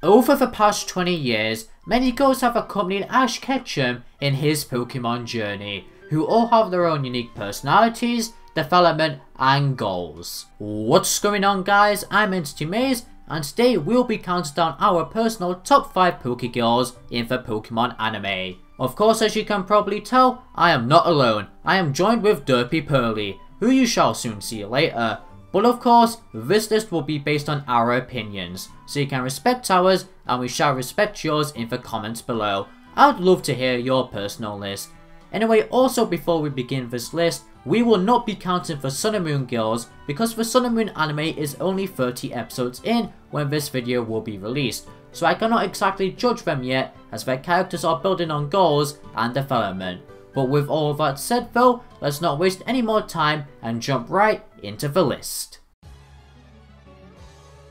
Over the past 20 years, many girls have accompanied Ash Ketchum in his Pokemon journey, who all have their own unique personalities, development and goals. What's going on guys, I'm Entity Maze, and today we'll be counting down our personal top 5 PokeGirls in the Pokemon anime. Of course, as you can probably tell, I am not alone. I am joined with Derpy Pearly, who you shall soon see later. But of course, this list will be based on our opinions, so you can respect ours and we shall respect yours in the comments below. I'd love to hear your personal list. Anyway, also before we begin this list, we will not be counting the Sun and Moon girls because the Sun and Moon anime is only 30 episodes in when this video will be released, so I cannot exactly judge them yet as their characters are building on goals and development. But with all of that said though, let's not waste any more time and jump right into the list.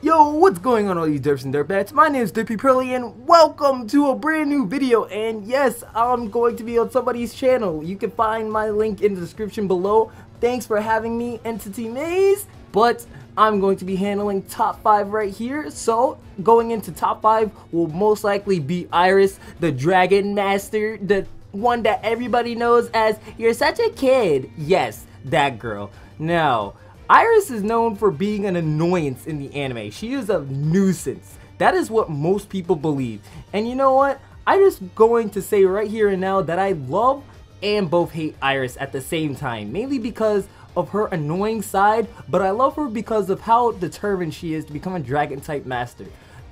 Yo, what's going on all you derps and dirtbats? My name is Derpy Pearly and welcome to a brand new video. And yes, I'm going to be on somebody's channel. You can find my link in the description below. Thanks for having me, Entity Maze. But I'm going to be handling top 5 right here. So going into top 5 will most likely be Iris, the Dragon Master, the one that everybody knows as "You're such a kid." Yes, that girl. Now, Iris is known for being an annoyance in the anime. She is a nuisance. That is what most people believe. And you know what? I'm just going to say right here and now that I love and both hate Iris at the same time. Mainly because of her annoying side, but I love her because of how determined she is to become a Dragon type master.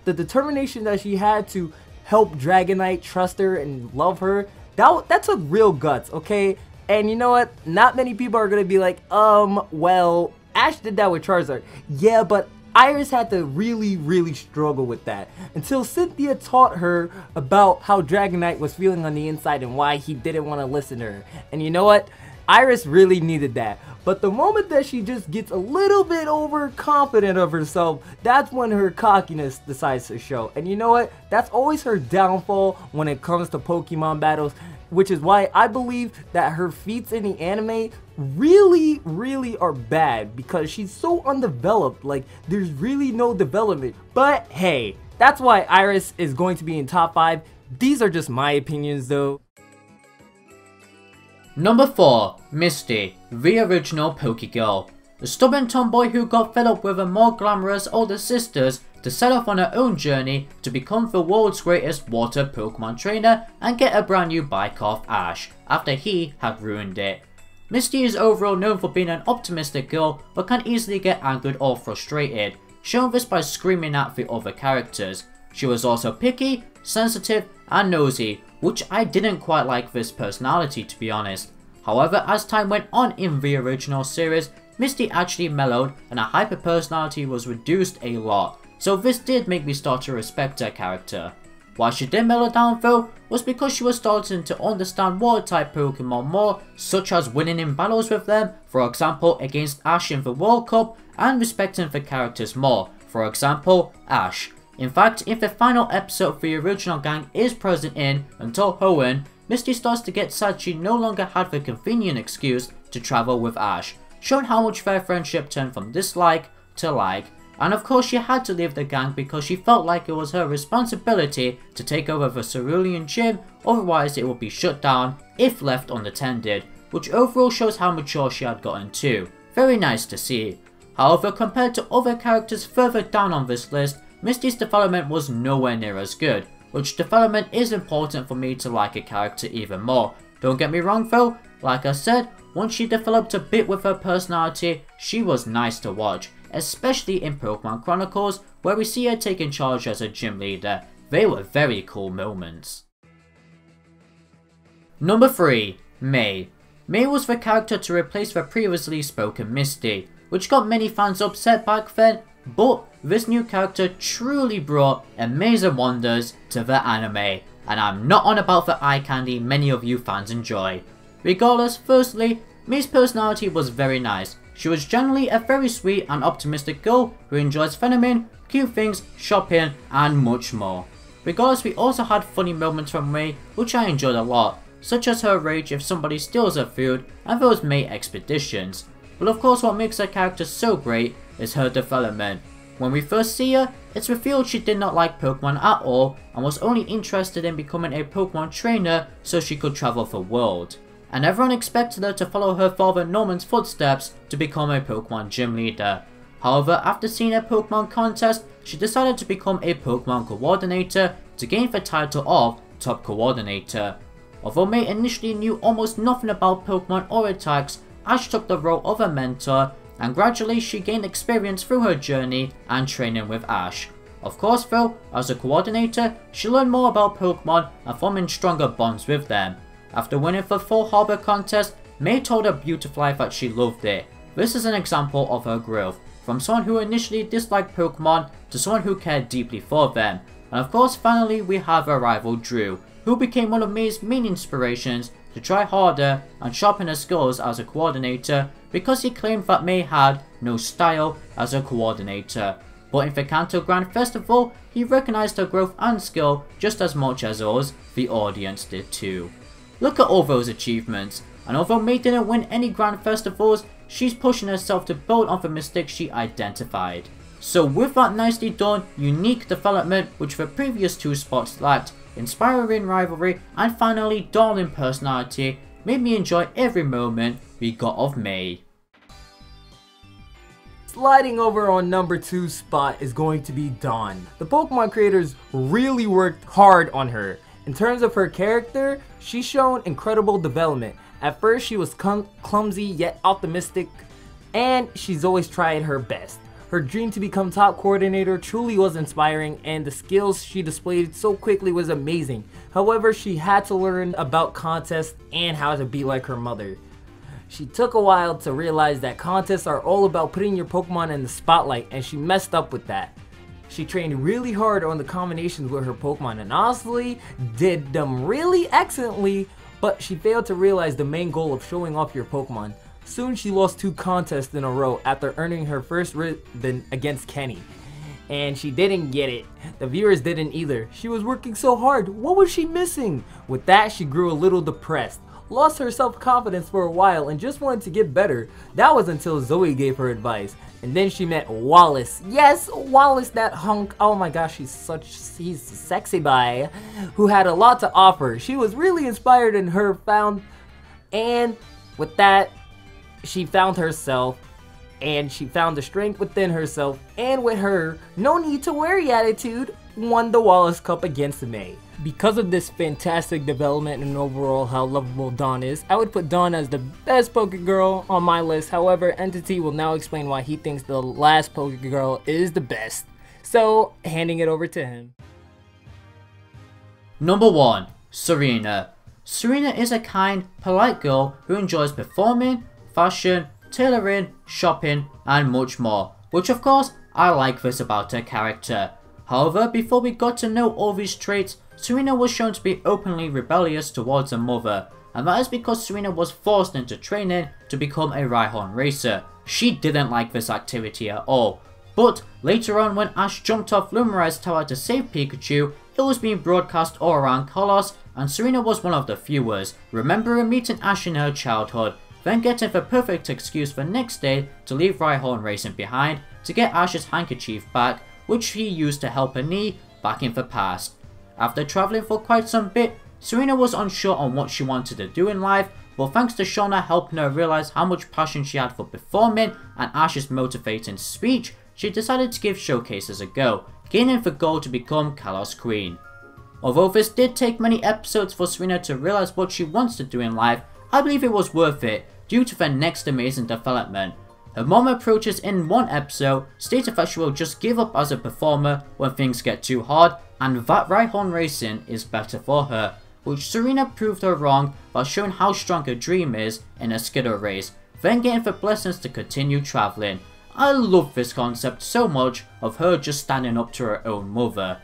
The determination that she had to help Dragonite trust her and love her, that took real guts, okay? And you know what? Not many people are gonna be like, well, Ash did that with Charizard. Yeah, but Iris had to really struggle with that until Cynthia taught her about how Dragonite was feeling on the inside and why he didn't want to listen to her. And you know what? Iris really needed that. But the moment that she just gets a little bit overconfident of herself, that's when her cockiness decides to show. And you know what? That's always her downfall when it comes to Pokemon battles, which is why I believe that her feats in the anime really are bad because she's so undeveloped. Like, there's really no development. But hey, that's why Iris is going to be in top 5. These are just my opinions though. Number 4. Misty, the original PokeGirl. A stubborn tomboy who got fed up with her more glamorous older sisters to set off on her own journey to become the world's greatest water Pokemon trainer and get a brand new bike off Ash after he had ruined it. Misty is overall known for being an optimistic girl but can easily get angered or frustrated, shown this by screaming at the other characters. She was also picky, sensitive and nosy, which I didn't quite like this personality to be honest. However, as time went on in the original series, Misty actually mellowed and her hyper personality was reduced a lot, so this did make me start to respect her character. Why she did mellow down though was because she was starting to understand water type Pokemon more, such as winning in battles with them, for example against Ash in the World Cup, and respecting the characters more, for example Ash. In fact, in the final episode the original gang is present in until Hoenn, Misty starts to get sad she no longer had the convenient excuse to travel with Ash, showing how much their friendship turned from dislike to like. And of course she had to leave the gang because she felt like it was her responsibility to take over the Cerulean Gym, otherwise it would be shut down if left unattended, which overall shows how mature she had gotten too. Very nice to see. However, compared to other characters further down on this list, Misty's development was nowhere near as good, which development is important for me to like a character even more. Don't get me wrong though, like I said, once she developed a bit with her personality, she was nice to watch, especially in Pokemon Chronicles where we see her taking charge as a gym leader. They were very cool moments. Number 3. May. May was the character to replace the previously spoken Misty, which got many fans upset back then, but this new character truly brought amazing wonders to the anime, and I'm not on about the eye candy many of you fans enjoy. Regardless, firstly, May's personality was very nice. She was generally a very sweet and optimistic girl who enjoys feminine, cute things, shopping and much more. Regardless, we also had funny moments from May which I enjoyed a lot, such as her rage if somebody steals her food and those May expeditions. But of course what makes her character so great is her development. When we first see her, it's revealed she did not like Pokemon at all and was only interested in becoming a Pokemon trainer so she could travel the world. And everyone expected her to follow her father Norman's footsteps to become a Pokemon gym leader. However, after seeing a Pokemon contest, she decided to become a Pokemon coordinator to gain the title of Top Coordinator. Although May initially knew almost nothing about Pokemon or attacks, Ash took the role of a mentor, and gradually she gained experience through her journey and training with Ash. Of course though, as a coordinator, she learned more about Pokemon and forming stronger bonds with them. After winning the Fall Harbor contest, May told her Beautifly that she loved it. This is an example of her growth, from someone who initially disliked Pokemon to someone who cared deeply for them. And of course finally we have her rival Drew, who became one of May's main inspirations to try harder and sharpen her skills as a coordinator because he claimed that May had no style as a coordinator. But in the Kanto Grand Festival, he recognized her growth and skill just as much as us, the audience, did too. Look at all those achievements, and although May didn't win any Grand Festivals, she's pushing herself to build on the mistakes she identified. So with that nicely done, unique development which the previous two spots lacked, inspiring rivalry, and finally darling personality, made me enjoy every moment we got of May. Sliding over on number 2 spot is going to be Dawn. The Pokemon creators really worked hard on her. In terms of her character, she's shown incredible development. At first she was clumsy yet optimistic, and she's always tried her best. Her dream to become top coordinator truly was inspiring, and the skills she displayed so quickly was amazing. However, she had to learn about contests and how to be like her mother. She took a while to realize that contests are all about putting your Pokemon in the spotlight, and she messed up with that. She trained really hard on the combinations with her Pokemon and honestly did them really excellently, but she failed to realize the main goal of showing off your Pokemon. Soon she lost 2 contests in a row after earning her first ribbon against Kenny. And she didn't get it. The viewers didn't either. She was working so hard. What was she missing? With that, she grew a little depressed, lost her self-confidence for a while, and just wanted to get better. That was until Zoe gave her advice. And then she met Wallace. Yes, Wallace, that hunk. Oh my gosh, he's a sexy guy who had a lot to offer. She was really inspired in her and with that, she found herself, and she found the strength within herself, and with her no need to worry attitude, won the Wallace Cup against May. Because of this fantastic development and overall how lovable Dawn is, I would put Dawn as the best PokeGirl on my list. However, Entity will now explain why he thinks the last PokeGirl is the best. So, handing it over to him. Number 1. Serena. Serena is a kind, polite girl who enjoys performing, fashion, tailoring, shopping, and much more, which of course I like this about her character. However, before we got to know all these traits, Serena was shown to be openly rebellious towards her mother, and that is because Serena was forced into training to become a Rhyhorn racer. She didn't like this activity at all, but later on when Ash jumped off Lumarai's tower to save Pikachu, it was being broadcast all around Kalos, and Serena was one of the viewers, remembering meeting Ash in her childhood, then getting the perfect excuse the next day to leave Rhyhorn racing behind to get Ash's handkerchief back, which he used to help her knee back in the past. After travelling for quite some bit, Serena was unsure on what she wanted to do in life, but thanks to Shauna helping her realise how much passion she had for performing and Ash's motivating speech, she decided to give showcases a go, gaining the goal to become Kalos Queen. Although this did take many episodes for Serena to realise what she wants to do in life, I believe it was worth it due to the next amazing development. Her mom approaches in one episode, stating that she will just give up as a performer when things get too hard, and that Rhyhorn racing is better for her, which Serena proved her wrong by showing how strong her dream is in a Skidder race, then getting the blessings to continue travelling. I love this concept so much of her just standing up to her own mother.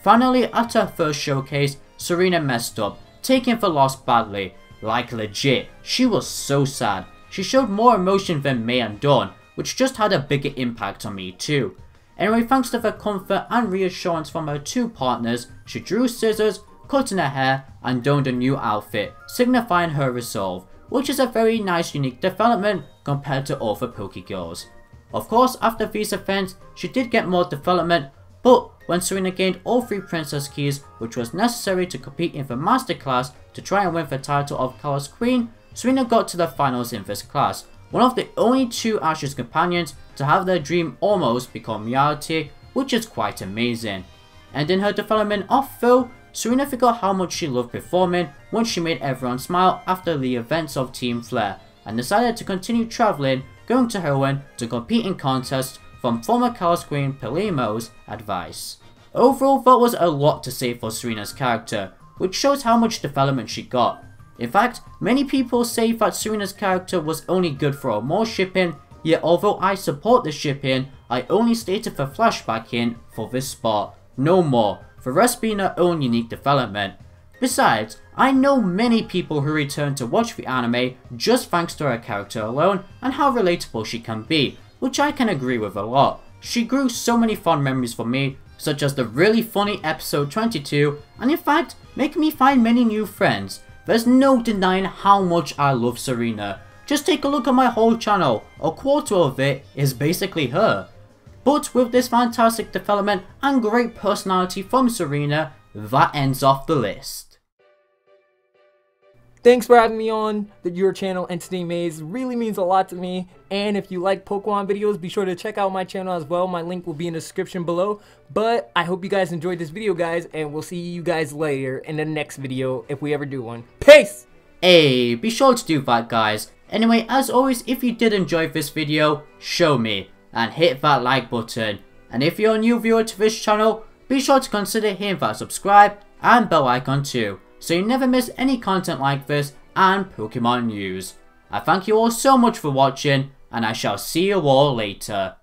Finally, at her first showcase, Serena messed up, taking the loss badly. Like legit, she was so sad. She showed more emotion than May and Dawn, which just had a bigger impact on me too. Anyway, thanks to the comfort and reassurance from her 2 partners, she drew scissors, cutting her hair, and donned a new outfit, signifying her resolve, which is a very nice unique development compared to all the PokeGirls. Of course, after these events, she did get more development, but when Serena gained all 3 Princess Keys, which was necessary to compete in the Master Class to try and win the title of Chaos Queen, Serena got to the finals in this class, one of the only 2 Ash's companions to have their dream almost become reality, which is quite amazing. And in her development off though, Serena forgot how much she loved performing once she made everyone smile after the events of Team Flare, and decided to continue travelling, going to Hoenn to compete in contests from former Chaos Queen Pelimo's advice. Overall, that was a lot to say for Serena's character, which shows how much development she got. In fact, many people say that Serena's character was only good for more shipping, yet although I support the shipping, I only stated the flashback hint for this spot, no more, the rest being her own unique development. Besides, I know many people who return to watch the anime just thanks to her character alone and how relatable she can be, which I can agree with a lot. She grew so many fond memories for me, such as the really funny episode 22, and in fact, making me find many new friends. There's no denying how much I love Serena. Just take a look at my whole channel, a quarter of it is basically her. But with this fantastic development and great personality from Serena, that ends off the list. Thanks for having me on your channel, Entity Maze. Really means a lot to me. And if you like Pokemon videos, be sure to check out my channel as well. My link will be in the description below. But I hope you guys enjoyed this video, guys. And we'll see you guys later in the next video if we ever do one. Peace! Hey, be sure to do that, guys. Anyway, as always, if you did enjoy this video, show me. And hit that like button. And if you're a new viewer to this channel, be sure to consider hitting that subscribe and bell icon too, so you never miss any content like this and Pokemon news. I thank you all so much for watching, and I shall see you all later.